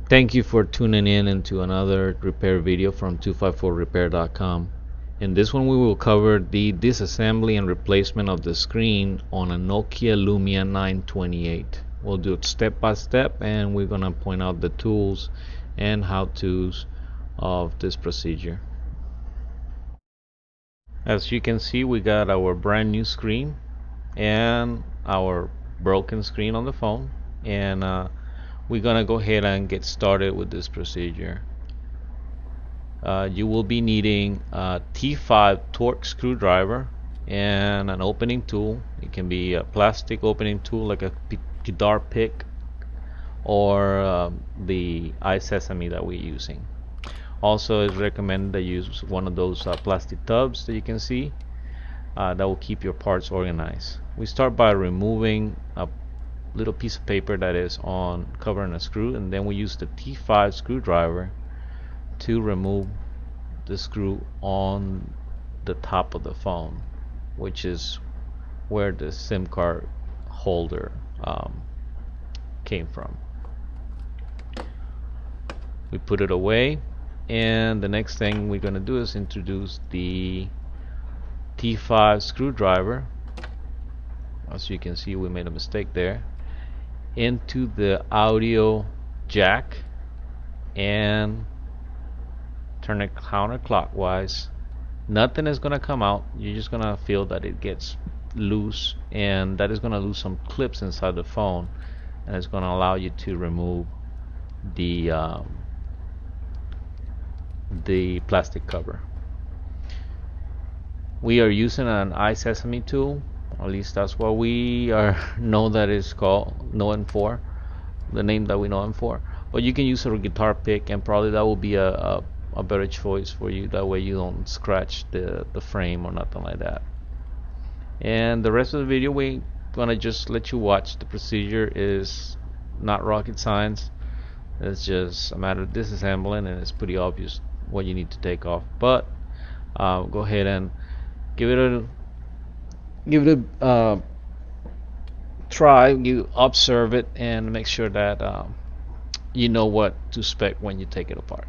Thank you for tuning in into another repair video from 254repair.com. In this one we will cover the disassembly and replacement of the screen on a Nokia Lumia 928. We'll do it step by step and we're going to point out the tools and how-tos of this procedure. As you can see, we got our brand new screen and our broken screen on the phone, and we're gonna go ahead and get started with this procedure. You will be needing a T5 torx screwdriver and an opening tool. It can be a plastic opening tool like a guitar pick or the iSesame that we're using. Also, it's recommended that you use one of those plastic tubs that you can see that will keep your parts organized. We start by removing a little piece of paper that is on covering a screw, and then we use the T5 screwdriver to remove the screw on the top of the phone, which is where the SIM card holder came from. We put it away, and the next thing we're going to do is introduce the T5 screwdriver. As you can see, we made a mistake there, into the audio jack and turn it counterclockwise. Nothing is going to come out. You're just going to feel that it gets loose, and that is going to lose some clips inside the phone, and it's going to allow you to remove the plastic cover. We are using an iSesame tool, at least that's what we know that is known for, the name that we know him for. But you can use a guitar pick, and probably that will be a better choice for you. That way you don't scratch the frame or nothing like that. And the rest of the video we're gonna just let you watch. The procedure is not rocket science. It's just a matter of disassembling, and it's pretty obvious what you need to take off. But go ahead and give it a try. You observe it and make sure that you know what to expect when you take it apart.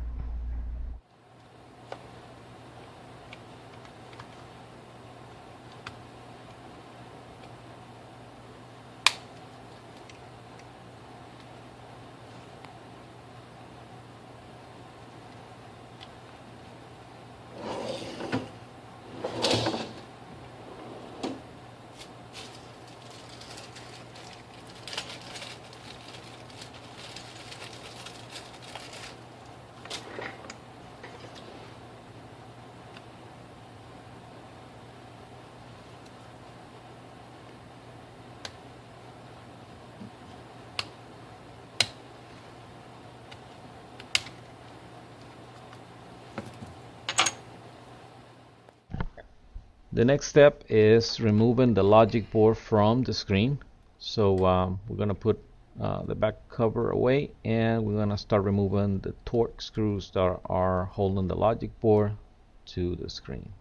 The next step is removing the logic board from the screen. So we're going to put the back cover away, and we're going to start removing the torque screws that are holding the logic board to the screen.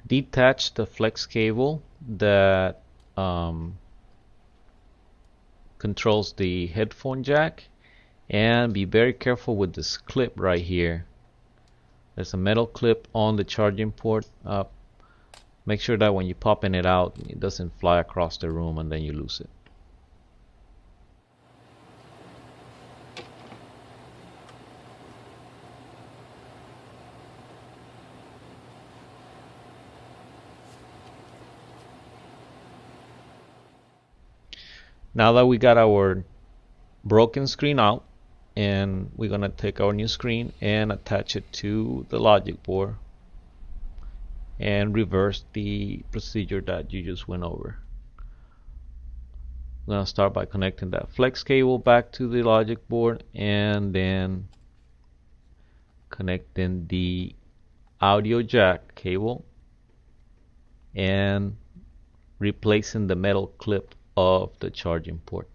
detach the flex cable that controls the headphone jack, and be very careful with this clip right here. There's a metal clip on the charging port. Make sure that when you're popping it out, it doesn't fly across the room and then you lose it. Now that we got our broken screen out, and we're gonna take our new screen and attach it to the logic board and reverse the procedure that you just went over. I'm gonna start by connecting that flex cable back to the logic board, and then connecting the audio jack cable and replacing the metal clip of the charging port.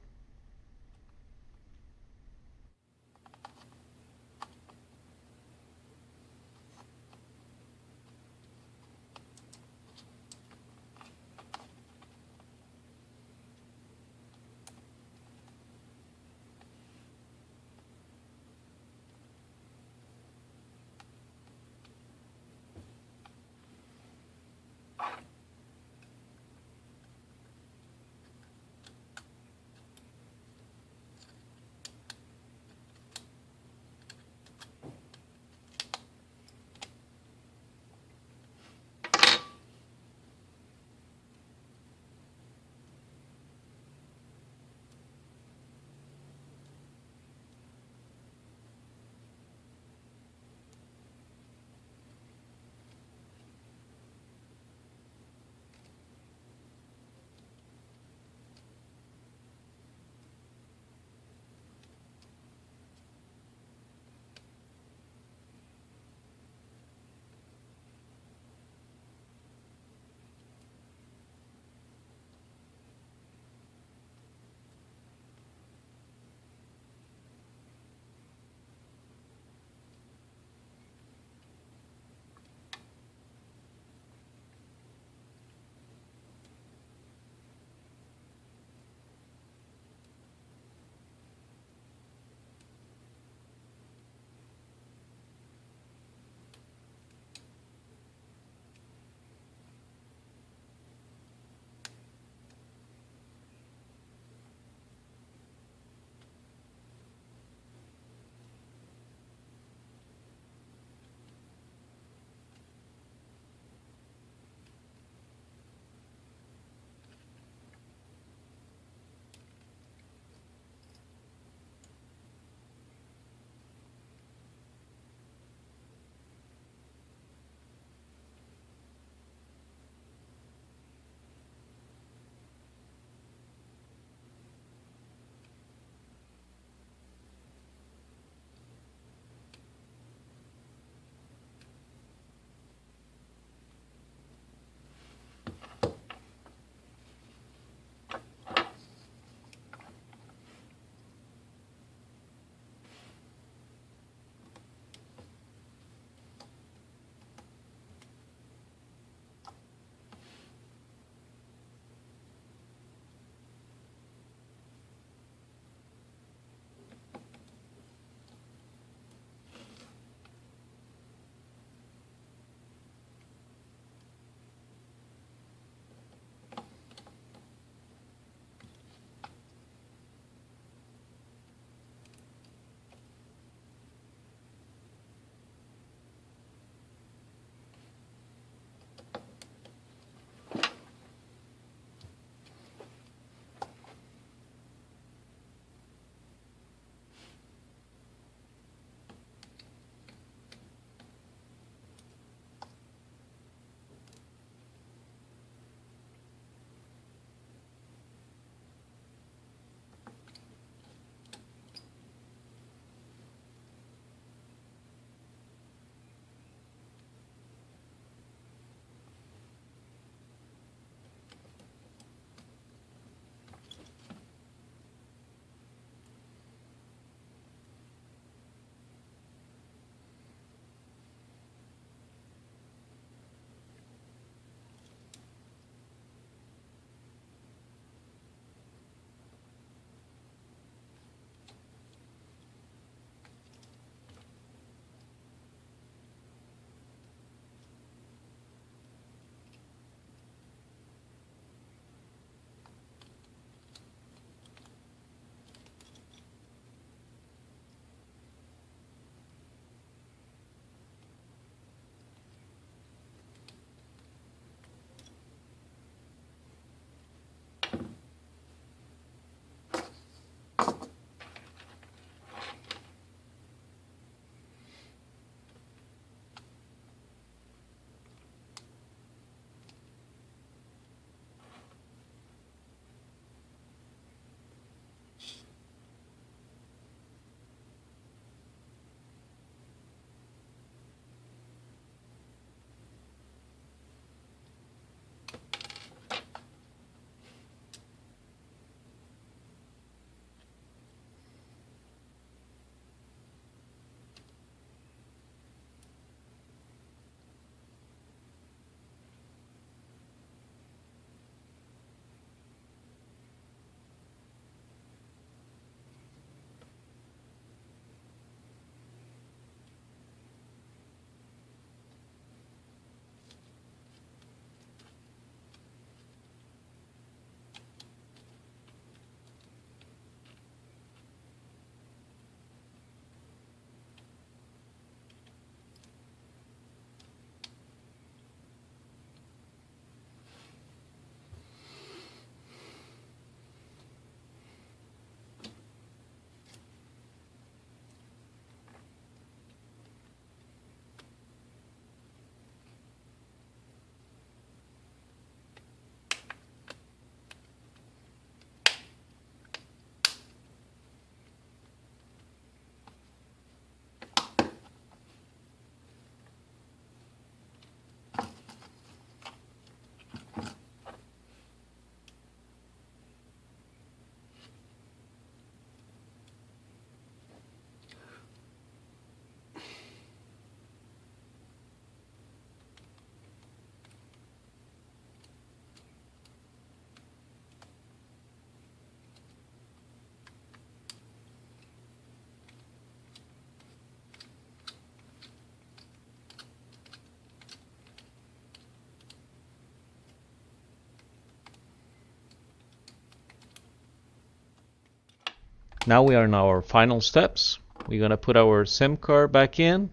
Now we are in our final steps. We're gonna put our SIM card back in,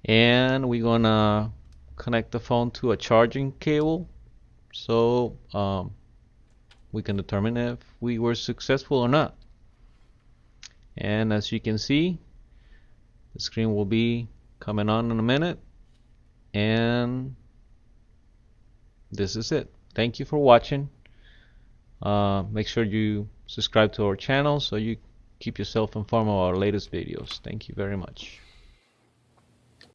and we're gonna connect the phone to a charging cable, so we can determine if we were successful or not. And as you can see, the screen will be coming on in a minute, and this is it. Thank you for watching. Make sure you subscribe to our channel so you keep yourself informed of our latest videos. Thank you very much.